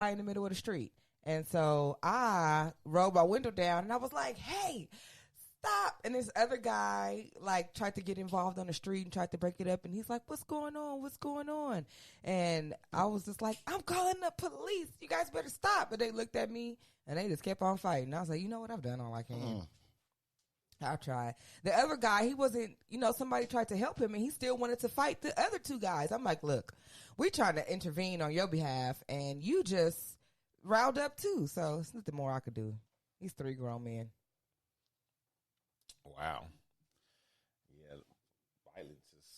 right in the middle of the street. And so I rolled my window down and I was like, hey, stop. And this other guy like tried to get involved on the street and tried to break it up. And he's like, what's going on? What's going on? And I was just like, I'm calling the police. You guys better stop. But they looked at me and they just kept on fighting. I was like, you know what? I've done all I can. I'll try. The other guy, he wasn't, somebody tried to help him and he still wanted to fight the other two guys. I'm like, look, we trying to intervene on your behalf and you just riled up too. So it's nothing more I could do. He's 3 grown men. Wow. Yeah, violence is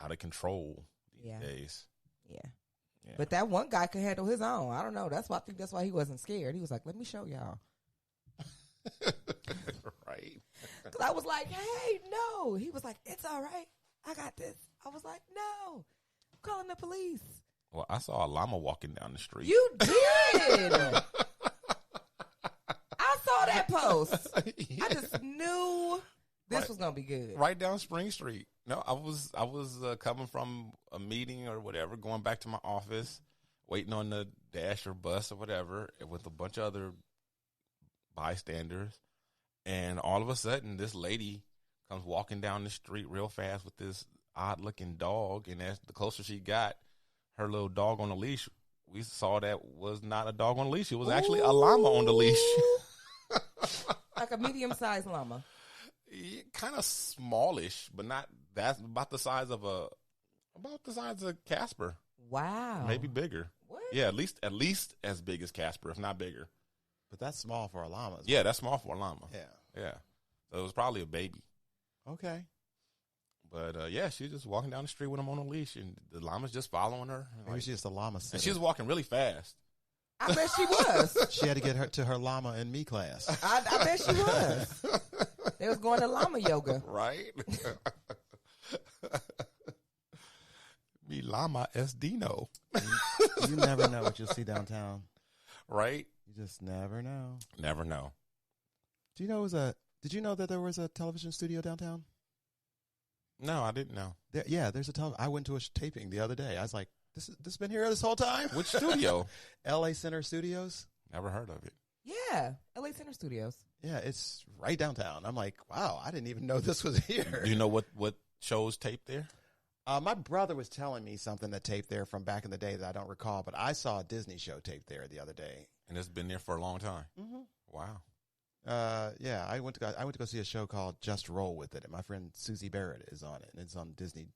out of control these days. Yeah. But that one guy could handle his own. I don't know. I think that's why he wasn't scared. He was like, let me show y'all. Right. Because I was like, hey, no. He was like, it's all right. I got this. I was like, no. I'm calling the police. Well, I saw a llama walking down the street. You did. I saw that post. Yeah. I just knew this was gonna be good. Right down Spring Street. No, I was coming from a meeting or whatever, going back to my office, waiting on the dash or bus or whatever, with a bunch of other bystanders, and all of a sudden, this lady comes walking down the street real fast with this odd-looking dog, and as the closer she got, her little dog on a leash, we saw that was not a dog on a leash. It was actually a llama on the leash. Like a medium-sized llama. Yeah, kind of smallish, but not. That's about the size of Casper. Wow. Maybe bigger. What? Yeah, at least as big as Casper, if not bigger. But that's small for a llama. Yeah, that's small for a llama. Yeah. So it was probably a baby. Okay. But, yeah, she was just walking down the street with him on a leash, and the llama's just following her. Maybe she's just a llama sitter. And she was walking really fast. I bet she was. She had to get her to her llama and me class. I bet she was. They was going to llama yoga. Right? Me llama es Dino. You never know what you'll see downtown. Right? You just never know. Never know. Did you know that there was a television studio downtown? No, I didn't know. There's a I went to a taping the other day. I was like, this been here this whole time? Which studio? LA Center Studios. Never heard of it. Yeah, LA Center Studios. Yeah, it's right downtown. I'm like, wow, I didn't even know this was here. Do you know what shows taped there? My brother was telling me something that taped there from back in the day that I don't recall, but I saw a Disney show taped there the other day. And it's been there for a long time. Mm-hmm. Wow. Yeah, I went to go see a show called Just Roll With It, and my friend Susie Barrett is on it, and it's on Disney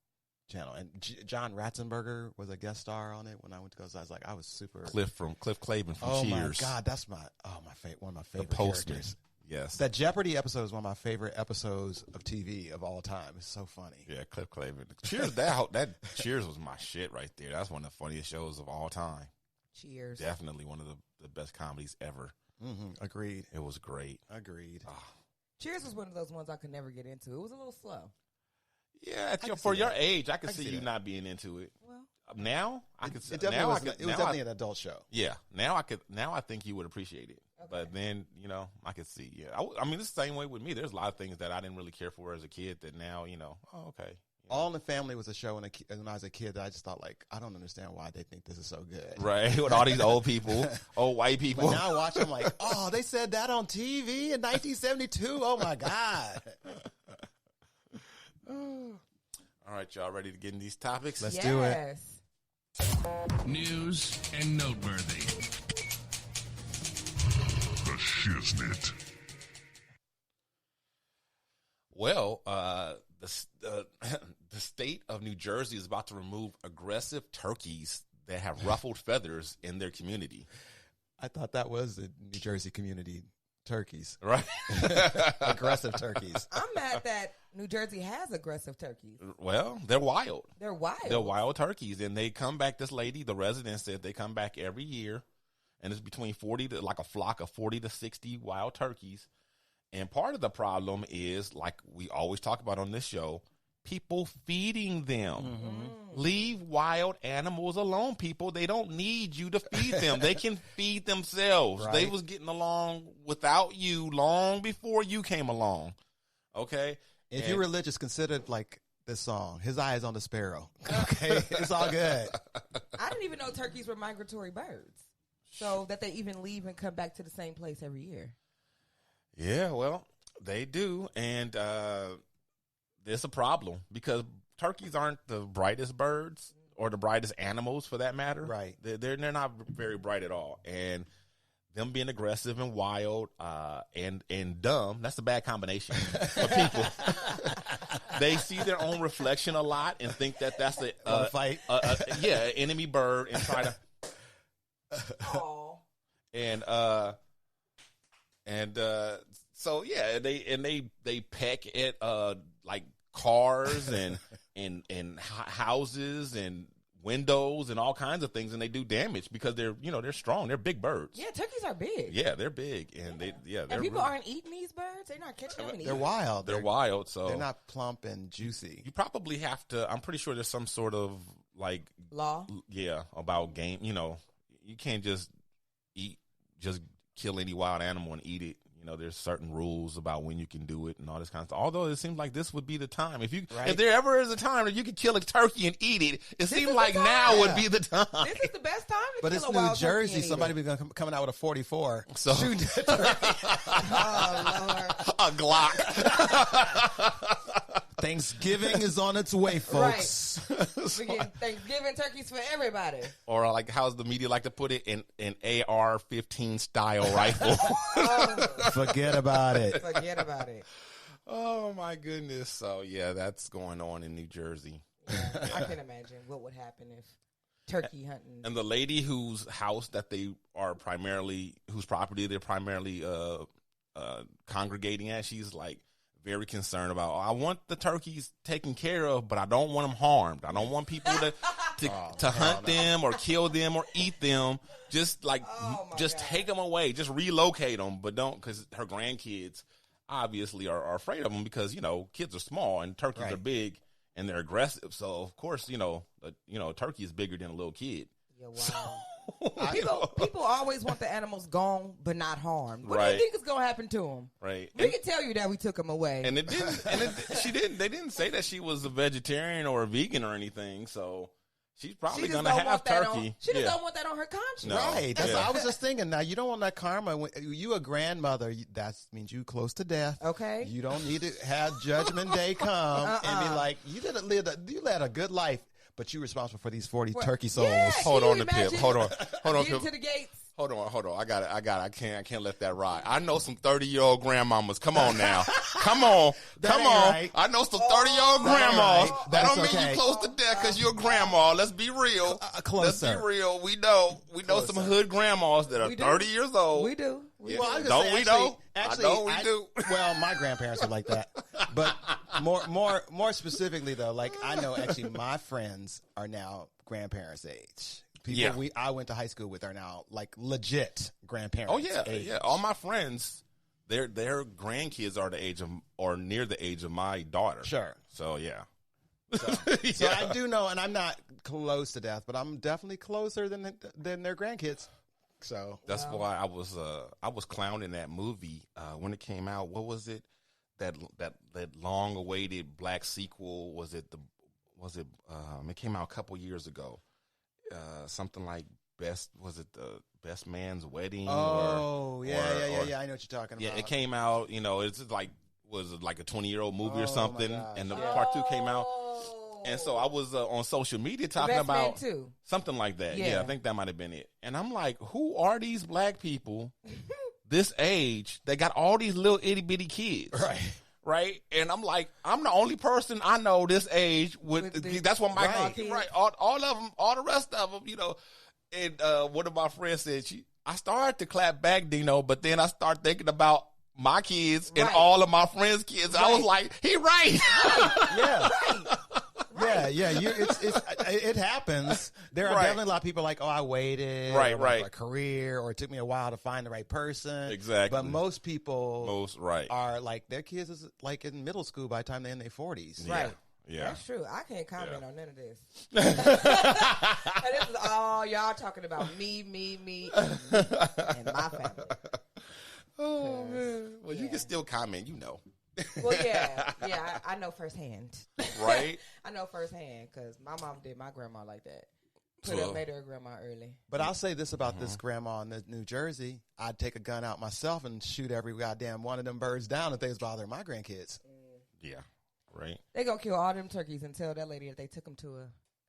Channel. And John Ratzenberger was a guest star on it when I went to go. So I was super. Cliff Clavin from Cheers. Oh my God, that's one of my favorite the Postman. characters. Yes, that Jeopardy episode is one of my favorite episodes of TV of all time. It's so funny. Yeah, Cliff Clavin. Cheers. that Cheers was my shit right there. That's one of the funniest shows of all time. Cheers. Definitely one of the best comedies ever. Mm-hmm. Agreed. It was great. Agreed. Cheers was one of those ones I could never get into. It was a little slow. Yeah, for your age, I could see you not being into it. Well, now I could. It was definitely an adult show. Yeah, now I think you would appreciate it. Okay. But then I could see. Yeah, I mean, it's the same way with me. There's a lot of things that I didn't really care for as a kid that now Oh, okay. All in the Family was a show when I was a kid that I just thought, like, I don't understand why they think this is so good. Right, with all these old people, old white people. But now I watch them like, oh, they said that on TV in 1972? Oh, my God. All right, y'all ready to get in these topics? Let's do it. News and noteworthy. The Shiznit. Well, the state of New Jersey is about to remove aggressive turkeys that have ruffled feathers in their community. I thought that was the New Jersey community turkeys. Right. Aggressive turkeys. I'm mad that New Jersey has aggressive turkeys. Well, they're wild. They're wild. They're wild turkeys. And they come back, this lady, the resident said they come back every year. And it's between 40 to, like a flock of 40 to 60 wild turkeys. And part of the problem is, like we always talk about on this show, people feeding them. Mm-hmm. Leave wild animals alone, people. They don't need you to feed them. They can feed themselves. Right. They was getting along without you long before you came along. Okay? If you're religious, consider like this song, His Eye is on the Sparrow. Okay? It's all good. I didn't even know turkeys were migratory birds. So that they even leave and come back to the same place every year. Yeah, well, they do, and it's a problem because turkeys aren't the brightest birds or the brightest animals for that matter. Right. They're not very bright at all, and them being aggressive and wild and dumb, that's a bad combination for people. They see their own reflection a lot and think that that's a fight. Enemy bird and try to Aww. So yeah, they peck at like cars and houses and windows and all kinds of things, and they do damage because they're strong. They're big birds. Yeah, turkeys are big. Yeah, they're big, and they're And people really, aren't eating these birds. They're not catching them and They're eating. wild. they're wild. So They're not plump and juicy. You probably have to. I'm pretty sure there's some sort of like Law. about game. You can't just kill any wild animal and eat it. There's certain rules about when you can do it and all this kind of stuff. Although it seems like this would be the time. If there ever is a time that you could kill a turkey and eat it, it seems like now would be the time. This is the best time to But kill it's a New wild turkey Jersey. and eat Somebody it. be coming out with a 44. So Shooting at turkey. Oh, Lord. a Glock. Thanksgiving is on its way, folks. We're getting Thanksgiving turkeys for everybody. Or like how's the media like to put it, an AR-15 style rifle. Forget about it. Forget about it. Oh my goodness. So yeah, that's going on in New Jersey. Yeah, I can imagine what would happen if turkey hunting. And the lady whose house that whose property they're primarily congregating at, she's like very concerned about, I want the turkeys taken care of, but I don't want them harmed. I don't want people to hunt them or kill them or eat them. Just God. take them away. Just relocate them, but don't, because her grandkids obviously are afraid of them because, kids are small and turkeys are big and they're aggressive. So, of course, a turkey is bigger than a little kid. Yeah, wow. People always want the animals gone but not harmed. What do Right. you think is going to happen to them? Right. We can tell you that we took them away. And it didn't. They didn't say that she was a vegetarian or a vegan or anything. So she's probably going to have turkey. She just don't want that on her conscience. No. Right. That's Yeah. I was just thinking. Now you don't want that karma. When you a grandmother, that means you close to death. Okay. You don't need to have Judgment Day come and be like, you led a good life, but you're responsible for these 40 turkey souls. Yeah, Hold can on you to Pip. imagine? Hold on, Get Pip. into the gates. Hold on. I got it. I can't let that ride. I know some 30-year-old grandmamas. Come on now. Come on. Right. I know some 30-year-old grandmas. right. That don't That's mean okay. you close to death because you're a grandma. Let's be real. Closer. Let's be real. We know some hood grandmas that are We do. 30 years old. We do. Yeah. Well, I was Don't gonna say, we know? Actually, I know we do. Well, my grandparents are like that, but more specifically though, like I know actually my friends are now grandparents' age. People I went to high school with are now like legit grandparents. Oh yeah, age. yeah. All my friends, their grandkids are the age of or near the age of my daughter. Sure. So yeah. So I do know, and I'm not close to death, but I'm definitely closer than their grandkids. So That's why I was clowning that movie when it came out. What was it? That long awaited black sequel it came out a couple years ago. Something like the Best Man's Wedding? yeah. I know what you're talking about. Yeah, it came out. It's like was it like a 20-year-old movie or Oh, something, my gosh. and the part 2 came out. And so I was on social media talking Best Man about 2. something like that. Yeah. Yeah, I think that might have been it. And I'm like, who are these black people this age that got all these little itty bitty kids? Right. And I'm like, I'm the only person I know this age that's what my Right. right. All of them, all the rest of them, And one of my friends said, I started to clap back, Dino, but then I started thinking about my kids and Right. all of my friends' kids. I was like, he right. Yeah. Yeah. It happens. There are Right. definitely a lot of people like, I waited. Right, or right. A career, or it took me a while to find the right person. Exactly. But most people right. are like, their kids is like in middle school by the time they're in their 40s. Right. Yeah. That's true. I can't comment on none of this. And this is all y'all talking about me, and my family. Oh man. Well, you can still comment, Well, yeah, I know firsthand. Right? I know firsthand because my mom did my grandma like that. made her grandma early. But I'll say this about this grandma in New Jersey. I'd take a gun out myself and shoot every goddamn one of them birds down if they was bothering my grandkids. Yeah, right. They gonna kill all them turkeys and tell that lady that they took them to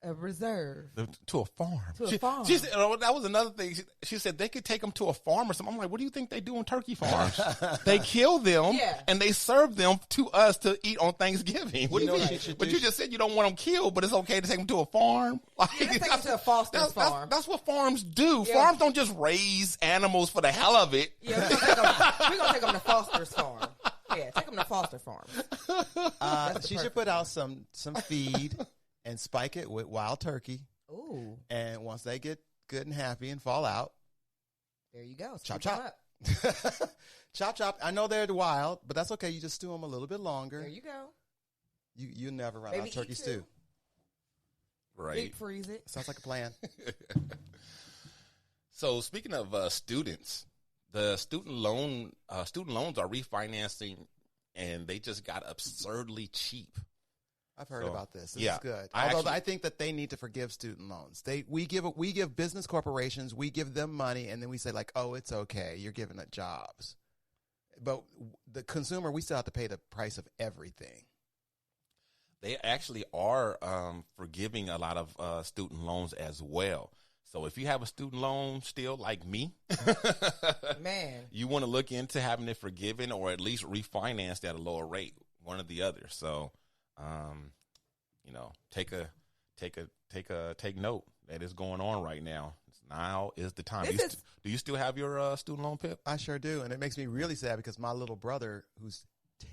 a reserve. To a farm. To a farm. She said, that was another thing. She said they could take them to a farm or something. I'm like, what do you think they do on turkey farms? They kill them and they serve them to us to eat on Thanksgiving. What do you mean? But you just said you don't want them killed, but it's okay to take them to a farm. Like, Let's take them to a foster farm. That's what farms do. Yeah. Farms don't just raise animals for the hell of it. Yeah, we're gonna take them to Foster's farm. Yeah, take them to Foster farms. She should put out some feed and spike it with wild turkey. Ooh. And once they get good and happy and fall out, there you go. Chop, chop. Chop, chop. I know they're wild, but that's okay. You just stew them a little bit longer. There you go. You never run out of turkey stew. Right. Deep freeze it. Sounds like a plan. So speaking of students, the student loans are refinancing, and they just got absurdly cheap. I've heard about this. This is good. I think that they need to forgive student loans. We give business corporations, we give them money, and then we say like, oh, it's okay. You're giving it jobs. But the consumer, we still have to pay the price of everything. They actually are forgiving a lot of student loans as well. So if you have a student loan still like me, man, you want to look into having it forgiven or at least refinanced at a lower rate, one or the other. So, take note that is going on right now. Now is the time. Do you still have your student loan, Pip? I sure do, and it makes me really sad because my little brother, who's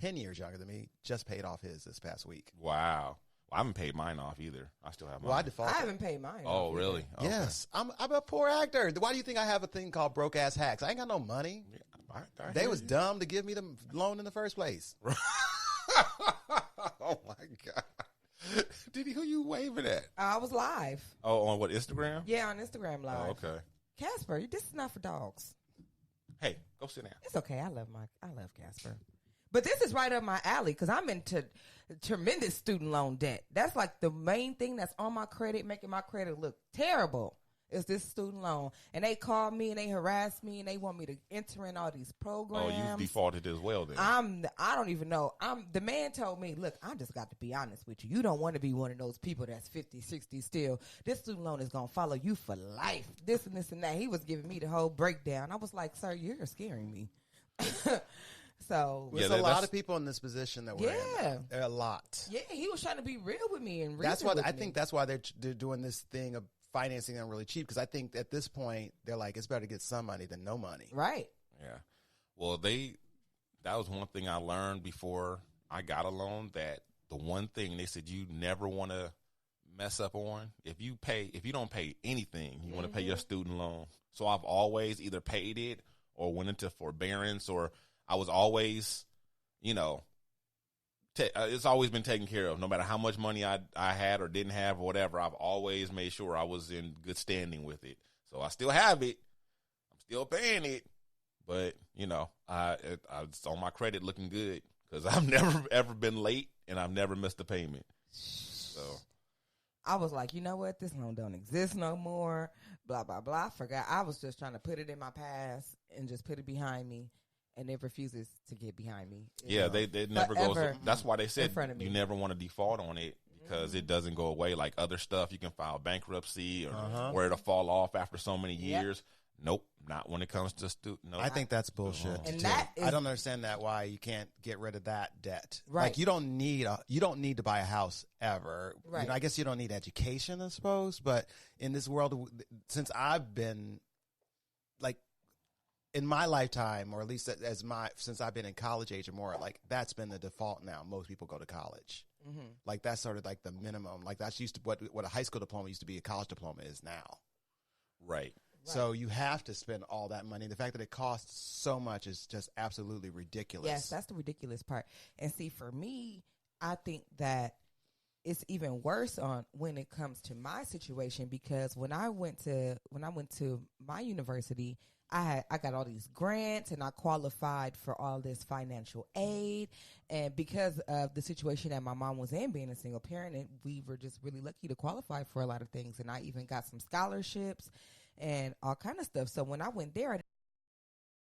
10 years younger than me, just paid off his this past week. Wow. Well, I haven't paid mine off either. I still have mine. Well, I defaulted. I haven't paid mine. Oh, really? Okay. Yes. I'm a poor actor. Why do you think I have a thing called broke ass hacks? I ain't got no money. Yeah, they was dumb to give me the loan in the first place. Oh my God. Who you waving at? I was live. Oh, on what, Instagram? Yeah, on Instagram live. Oh, okay. Casper, this is not for dogs. Hey, go sit down. It's okay. I love Casper. But this is right up my alley because I'm into tremendous student loan debt. That's like the main thing that's on my credit, making my credit look terrible, is this student loan. And they call me and they harass me and they want me to enter in all these programs. Oh, you defaulted as well then. I don't even know. The man told me, look, I just got to be honest with you. You don't want to be one of those people that's 50, 60 still. This student loan is going to follow you for life. This and this and that. He was giving me the whole breakdown. I was like, sir, you're scaring me. So there's a lot of people in this position that we're in. There are a lot. Yeah, he was trying to be real with me and that's why I think that's why they're doing this thing of financing them really cheap, because I think at this point they're like, it's better to get some money than no money. Right. Yeah. Well, that was one thing I learned before I got a loan, that the one thing they said you never want to mess up on, if you don't pay anything, you want to pay your student loan. So I've always either paid it or went into forbearance, or I was always, it's always been taken care of. No matter how much money I had or didn't have or whatever, I've always made sure I was in good standing with it. So I still have it. I'm still paying it. But, it's on my credit looking good because I've never, ever been late and I've never missed a payment. So I was like, you know what? This loan don't exist no more. Blah, blah, blah. I forgot. I was just trying to put it in my past and just put it behind me. And it refuses to get behind me. Yeah, they never goes. That's why they said you never want to default on it, because it doesn't go away. Like other stuff, you can file bankruptcy or it'll fall off after so many years. Nope, not when it comes to student. No. I think that's bullshit. And I don't understand why you can't get rid of that debt. Right. Like you don't need to buy a house ever. Right. I guess you don't need education, I suppose. But in this world, since I've been in my lifetime, or at least since I've been in college age or more, like that's been the default now. Most people go to college. Mm-hmm. Like that's sort of like the minimum. Like that's used to what a high school diploma used to be. A college diploma is now. Right. So you have to spend all that money. The fact that it costs so much is just absolutely ridiculous. Yes, that's the ridiculous part. And see, for me, I think that it's even worse when it comes to my situation, because when I went to my university, I got all these grants and I qualified for all this financial aid. And because of the situation that my mom was in, being a single parent, and we were just really lucky to qualify for a lot of things. And I even got some scholarships and all kind of stuff. So when I went there,